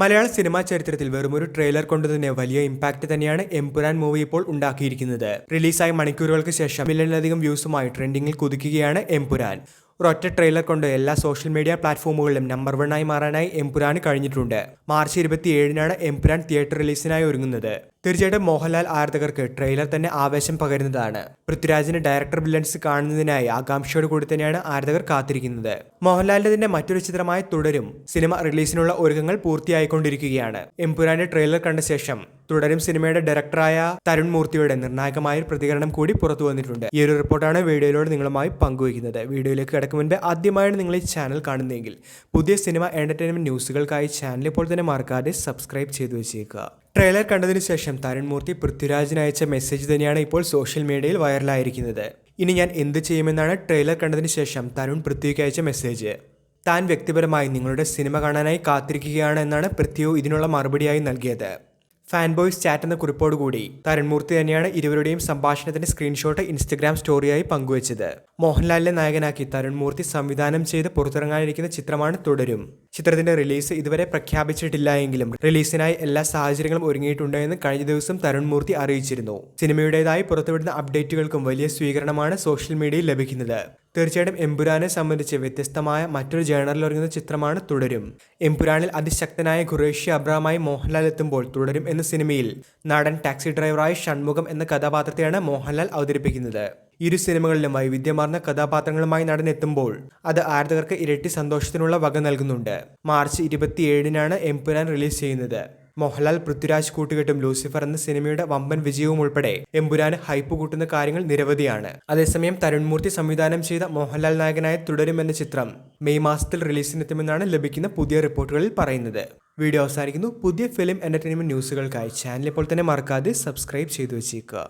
മലയാള cinema ചരിത്രത്തിൽ വെറുമൊരു trailer കൊണ്ട് തന്നെ വലിയ ഇമ്പാക്ട് തന്നെയാണ് എമ്പുരാൻ മൂവി ഇപ്പോൾ ഉണ്ടാക്കിയിരിക്കുന്നത്. റിലീസായ മണിക്കൂറുകൾക്ക് ശേഷം മില്യണിലധികം വ്യൂസുമായി ട്രെൻഡിങ്ങിൽ കുതിക്കുകയാണ് എമ്പുരാൻ. ഒരൊറ്റ ട്രെയിലർ കൊണ്ട് എല്ലാ സോഷ്യൽ മീഡിയ പ്ലാറ്റ്ഫോമുകളിലും നമ്പർ 1 ആയി മാറാനായി എമ്പുരാന് കഴിഞ്ഞിട്ടുണ്ട്. മാർച്ച് 27-നാണ് എമ്പുരാൻ തിയേറ്റർ റിലീസിനായി ഒരുങ്ങുന്നത്. തീർച്ചയായിട്ടും മോഹൻലാൽ ആരാധകർക്ക് ട്രെയിലർ തന്നെ ആവേശം പകരുന്നതാണ്. പൃഥ്വിരാജിന്റെ ഡയറക്ടർ ബ്രില്യൻസ് കാണുന്നതിനായി ആകാംക്ഷയോട് കൂടി തന്നെയാണ് ആരാധകർ കാത്തിരിക്കുന്നത്. മോഹൻലാലിന്റെ മറ്റൊരു ചിത്രമായ തുടരും സിനിമ റിലീസിനുള്ള ഒരുക്കങ്ങൾ പൂർത്തിയായിക്കൊണ്ടിരിക്കുകയാണ്. എമ്പുരാന്റെ ട്രെയിലർ കണ്ട ശേഷം തുടരും സിനിമയുടെ ഡയറക്ടറായ തരുൺ മൂർത്തിയുടെ നിർണായകമായ ഒരു പ്രതികരണം കൂടി പുറത്തു വന്നിട്ടുണ്ട്. ഈ ഒരു റിപ്പോർട്ടാണ് വീഡിയോയിലൂടെ നിങ്ങളുമായി പങ്കുവയ്ക്കുന്നത്. വീഡിയോയിലേക്ക് കടക്കും മുൻപ് ആദ്യമായാണ് നിങ്ങൾ ഈ ചാനൽ കാണുന്നതെങ്കിൽ പുതിയ സിനിമ എന്റർടൈൻമെന്റ് ന്യൂസുകൾക്കായി ചാനൽ ഇപ്പോൾ തന്നെ മറക്കാതെ സബ്സ്ക്രൈബ് ചെയ്തു വെച്ചേക്കുക. ട്രെയിലർ കണ്ടതിനു ശേഷം തരുൺ മൂർത്തി പൃഥ്വിരാജിന് അയച്ച മെസ്സേജ് തന്നെയാണ് ഇപ്പോൾ സോഷ്യൽ മീഡിയയിൽ വൈറലായിരിക്കുന്നത്. ഇനി ഞാൻ എന്ത് ചെയ്യുമെന്നാണ് ട്രെയിലർ കണ്ടതിന് ശേഷം തരുൺ പൃഥ്വിക്ക് അയച്ച മെസ്സേജ്. താൻ വ്യക്തിപരമായി നിങ്ങളുടെ സിനിമ കാണാനായി കാത്തിരിക്കുകയാണ് എന്നാണ് പൃഥ്വി ഇതിനുള്ള മറുപടിയായി നൽകിയത്. ഫാൻ ബോയ്സ് ചാറ്റ് എന്ന കുറിപ്പോടുകൂടി തരുൺ മൂർത്തി തന്നെയാണ് ഇരുവരുടെയും സംഭാഷണത്തിന്റെ സ്ക്രീൻഷോട്ട് ഇൻസ്റ്റഗ്രാം സ്റ്റോറിയായി പങ്കുവച്ചത്. മോഹൻലാലിനെ നായകനാക്കി തരുൺ മൂർത്തി സംവിധാനം ചെയ്ത് പുറത്തിറങ്ങാനിരിക്കുന്ന ചിത്രമാണ് തുടരും. ചിത്രത്തിന്റെ റിലീസ് ഇതുവരെ പ്രഖ്യാപിച്ചിട്ടില്ല എങ്കിലും റിലീസിനായി എല്ലാ സാഹചര്യങ്ങളും ഒരുങ്ങിയിട്ടുണ്ട് എന്ന് കഴിഞ്ഞ ദിവസം തരുൺ മൂർത്തി അറിയിച്ചിരുന്നു. സിനിമയുടേതായി പുറത്തുവിടുന്ന അപ്ഡേറ്റുകൾക്കും വലിയ സ്വീകരണമാണ് സോഷ്യൽ മീഡിയയിൽ ലഭിക്കുന്നത്. തീർച്ചയായിട്ടും എമ്പുരാനെ സംബന്ധിച്ച് വ്യത്യസ്തമായ മറ്റൊരു ജേണറിൽ ഒരുങ്ങുന്ന ചിത്രമാണ് തുടരും. എമ്പുരാനിൽ അതിശക്തനായ ഖുറേഷി അബ്രഹാമായി മോഹൻലാൽ എത്തുമ്പോൾ തുടരും എന്ന സിനിമയിൽ നാടൻ ടാക്സി ഡ്രൈവറായ ഷൺമുഖം എന്ന കഥാപാത്രത്തെയാണ് മോഹൻലാൽ അവതരിപ്പിക്കുന്നത്. ഇരു സിനിമകളിലും വൈവിധ്യമാർന്ന കഥാപാത്രങ്ങളുമായി നടൻ എത്തുമ്പോൾ അത് ആരാധകർക്ക് ഇരട്ടി സന്തോഷത്തിനുള്ള വക നൽകുന്നുണ്ട്. മാർച്ച് 27-നാണ് എമ്പുരാൻ റിലീസ് ചെയ്യുന്നത്. മോഹൻലാൽ പൃഥ്വിരാജ് കൂട്ടുകെട്ടും ലൂസിഫർ എന്ന സിനിമയുടെ വമ്പൻ വിജയവും ഉൾപ്പെടെ എമ്പുരാന് ഹൈപ്പ് കൂട്ടുന്ന കാര്യങ്ങൾ നിരവധിയാണ്. അതേസമയം തരുൺ മൂർത്തി സംവിധാനം ചെയ്ത മോഹൻലാൽ നായകനായ തുടരും എന്ന ചിത്രം മെയ് മാസത്തിൽ റിലീസിനെത്തുമെന്നാണ് ലഭിക്കുന്ന പുതിയ റിപ്പോർട്ടുകളിൽ പറയുന്നത്. വീഡിയോ അവസാനിക്കുന്നു. പുതിയ ഫിലിം എന്റർടൈൻമെന്റ് ന്യൂസുകൾക്കായി ചാനൽ ഇപ്പോൾ തന്നെ മറക്കാതെ സബ്സ്ക്രൈബ് ചെയ്തു വെച്ചേക്കുക.